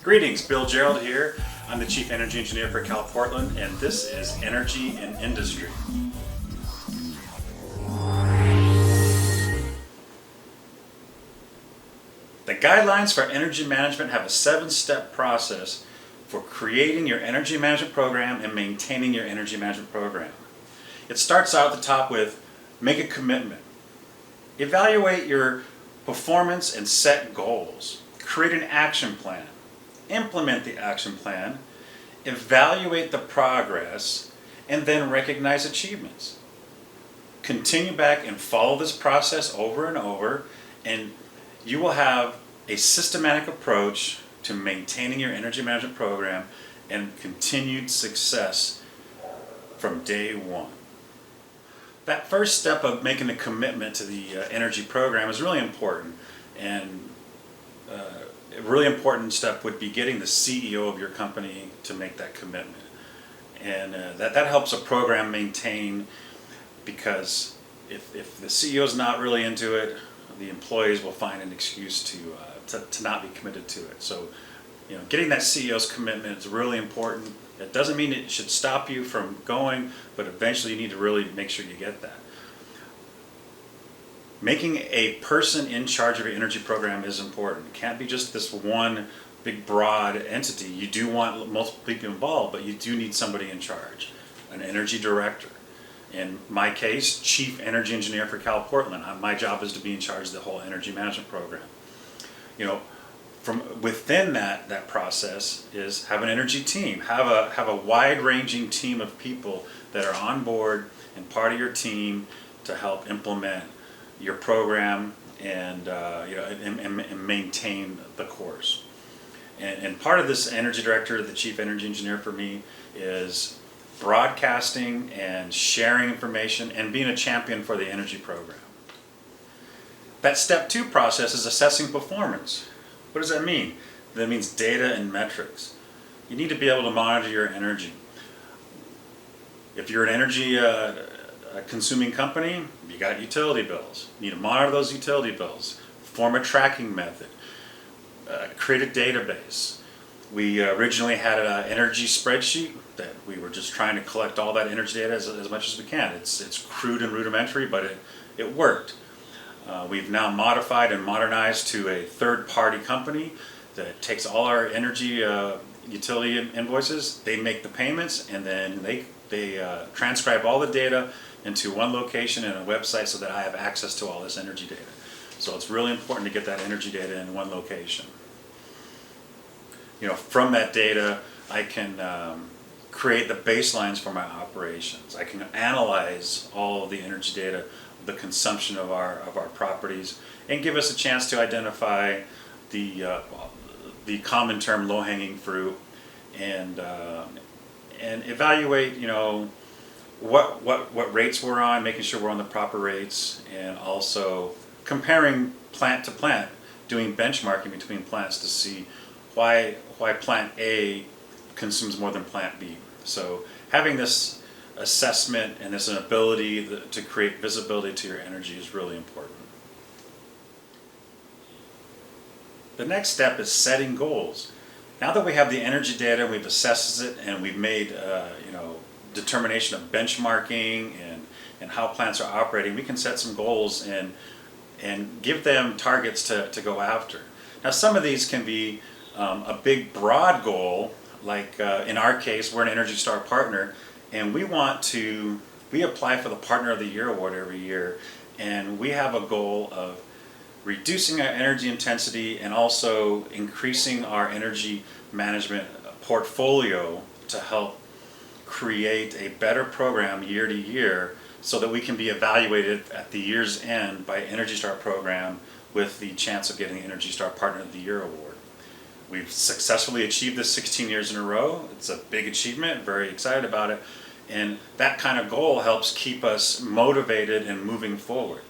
Greetings, Bill Gerald here. I'm the Chief Energy Engineer for CalPortland, and this is Energy in Industry. The guidelines for energy management have a 7-step process for creating your energy management program and maintaining your energy management program. It starts out at the top with make a commitment. Evaluate your performance and set goals. Create an action plan. Implement the action plan. Evaluate the progress, and then recognize achievements. Continue back and follow this process over and over, and you will have a systematic approach to maintaining your energy management program and continued success from day one. That first step of making a commitment to the energy program is really important, and a really important step would be getting the CEO of your company to make that commitment. And that helps a program maintain, because if the CEO is not really into it, the employees will find an excuse to not be committed to it. So, getting that CEO's commitment is really important. It doesn't mean it should stop you from going, but eventually you need to really make sure you get that. Making a person in charge of your energy program is important. It can't be just this one big broad entity. You do want multiple people involved, but you do need somebody in charge, an energy director. In my case, Chief Energy Engineer for CalPortland. My job is to be in charge of the whole energy management program. From within that process is have an energy team. Have a wide-ranging team of people that are on board and part of your team to help implement your program and maintain the course. And part of this energy director, the chief energy engineer for me, is broadcasting and sharing information and being a champion for the energy program. That step 2 process is assessing performance. What does that mean? That means data and metrics. You need to be able to monitor your energy. If you're an energy consuming company, you got utility bills. You need to monitor those utility bills, form a tracking method, create a database. We originally had an energy spreadsheet that we were just trying to collect all that energy data as much as we can. It's crude and rudimentary, but it worked. We've now modified and modernized to a third-party company that takes all our energy utility invoices. They make the payments, and then they transcribe all the data into one location and a website so that I have access to all this energy data. So it's really important to get that energy data in one location. From that data, I can create the baselines for my operations. I can analyze all of the energy data, the consumption of our properties, and give us a chance to identify the common term low-hanging fruit and evaluate what rates we're on, making sure we're on the proper rates, and also comparing plant to plant, doing benchmarking between plants to see why plant A consumes more than plant B. So having this assessment and this ability to create visibility to your energy is really important. The next step is setting goals. Now that we have the energy data, we've assessed it, and we've made determination of benchmarking and how plants are operating, we can set some goals and give them targets to go after. Now, some of these can be a big broad goal, like in our case, we're an Energy Star partner, and we apply for the Partner of the Year award every year, and we have a goal of reducing our energy intensity and also increasing our energy management portfolio to help create a better program year to year so that we can be evaluated at the year's end by Energy Star program with the chance of getting Energy Star Partner of the Year award. We've successfully achieved this 16 years in a row. It's a big achievement, very excited about it, and that kind of goal helps keep us motivated and moving forward.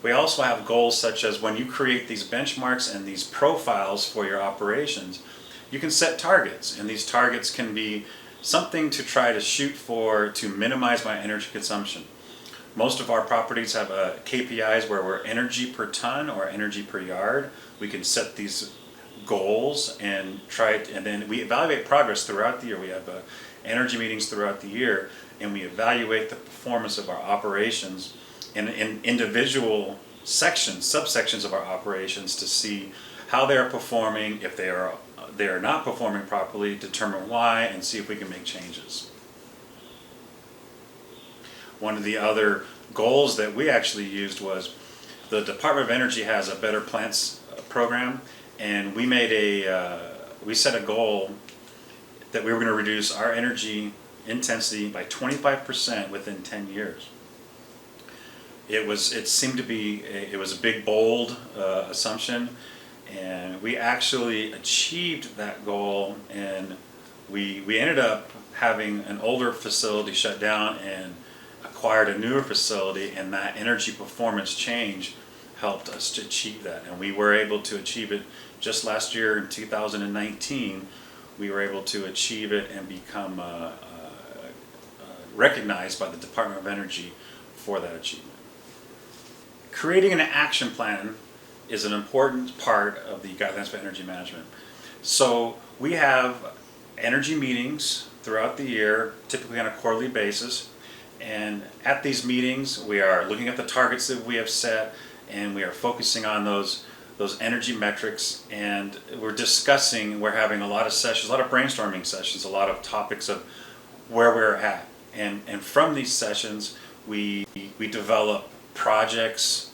We also have goals such as when you create these benchmarks and these profiles for your operations, you can set targets, and these targets can be something to try to shoot for to minimize my energy consumption. Most of our properties have KPIs where we're energy per ton or energy per yard. We can set these goals and and then we evaluate progress throughout the year. We have energy meetings throughout the year, and we evaluate the performance of our operations in individual sections, subsections of our operations, to see how they are performing. If they are not performing properly, determine why, and see if we can make changes. One of the other goals that we actually used was the Department of Energy has a Better Plants program, and we set a goal that we were going to reduce our energy intensity by 25% within 10 years. It seemed to be it was a big, bold assumption, and we actually achieved that goal. And we ended up having an older facility shut down and acquired a newer facility, and that energy performance change helped us to achieve that. And we were able to achieve it just last year in 2019. We were able to achieve it and become recognized by the Department of Energy for that achievement. Creating an action plan is an important part of the Guidelines for Energy Management. So we have energy meetings throughout the year, typically on a quarterly basis. And at these meetings, we are looking at the targets that we have set, and we are focusing on those energy metrics, and we're having a lot of sessions, a lot of brainstorming sessions, a lot of topics of where we're at. And from these sessions, we develop projects,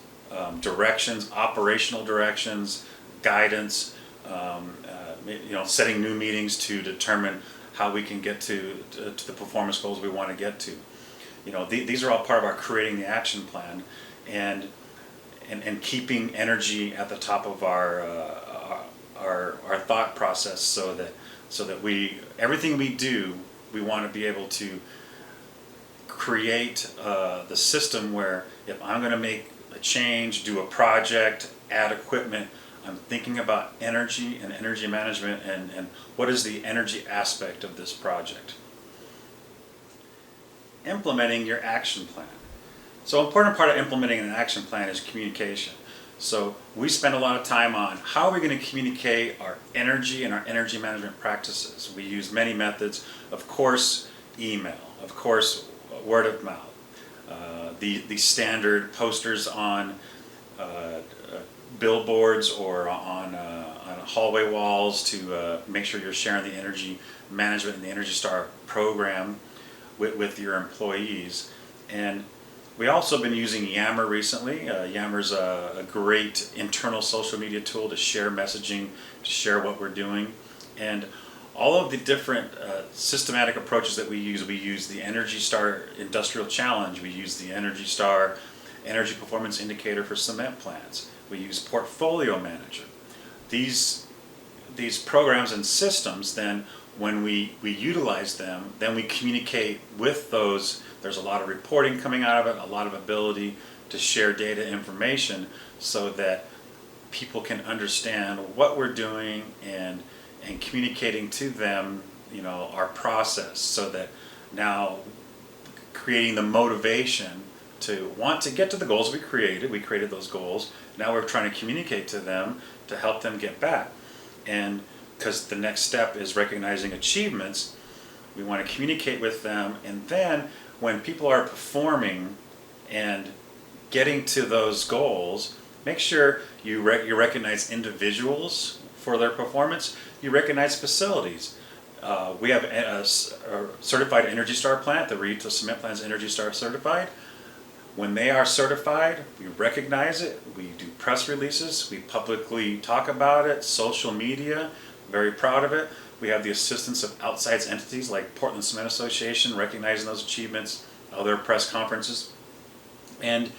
directions, operational directions, guidance, setting new meetings to determine how we can get to the performance goals we want to get to. These are all part of our creating the action plan, and keeping energy at the top of our thought process, so that everything we do, we want to be able to create the system where if I'm going to make a change, do a project, add equipment, I'm thinking about energy and energy management, and what is the energy aspect of this project. Implementing your action plan. So an important part of implementing an action plan is communication. So we spend a lot of time on how are we going to communicate our energy and our energy management practices. We use many methods, of course, email, of course, word of mouth, the standard posters on billboards or on hallway walls to make sure you're sharing the energy management and the Energy Star program with your employees. And we also been using Yammer recently. Yammer's a great internal social media tool to share messaging, to share what we're doing. And all of the different systematic approaches that we use the Energy Star Industrial Challenge, we use the Energy Star Energy Performance Indicator for cement plants, we use Portfolio Manager. These programs and systems, then when we utilize them, then we communicate with those. There's a lot of reporting coming out of it, a lot of ability to share data information so that people can understand what we're doing and communicating to them, our process, so that now creating the motivation to want to get to the goals we created those goals. Now we're trying to communicate to them to help them get back. And because the next step is recognizing achievements, we want to communicate with them, and then when people are performing and getting to those goals, make sure you recognize individuals for their performance. You recognize facilities. We have a certified Energy Star plant, the Rito Cement Plant is Energy Star certified. When they are certified, we recognize it. We do press releases. We publicly talk about it. Social media, very proud of it. We have the assistance of outside entities like Portland Cement Association recognizing those achievements, other press conferences. And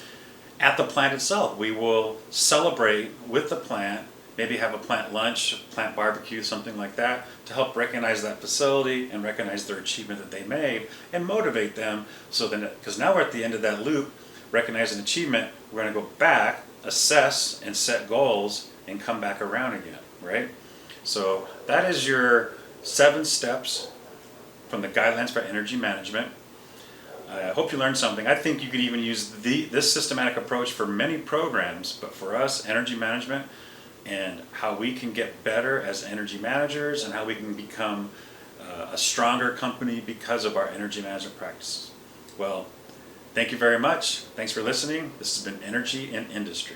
at the plant itself, we will celebrate with the plant, maybe have a plant lunch, plant barbecue, something like that, to help recognize that facility and recognize their achievement that they made and motivate them. So then, because now we're at the end of that loop, recognize an achievement, we're going to go back, assess, and set goals, and come back around again, right? So that is your 7 steps from the Guidelines for Energy Management. I hope you learned something. I think you could even use this systematic approach for many programs, but for us, energy management, and how we can get better as energy managers and how we can become a stronger company because of our energy management practices. Well, thank you very much. Thanks for listening. This has been Energy in Industry.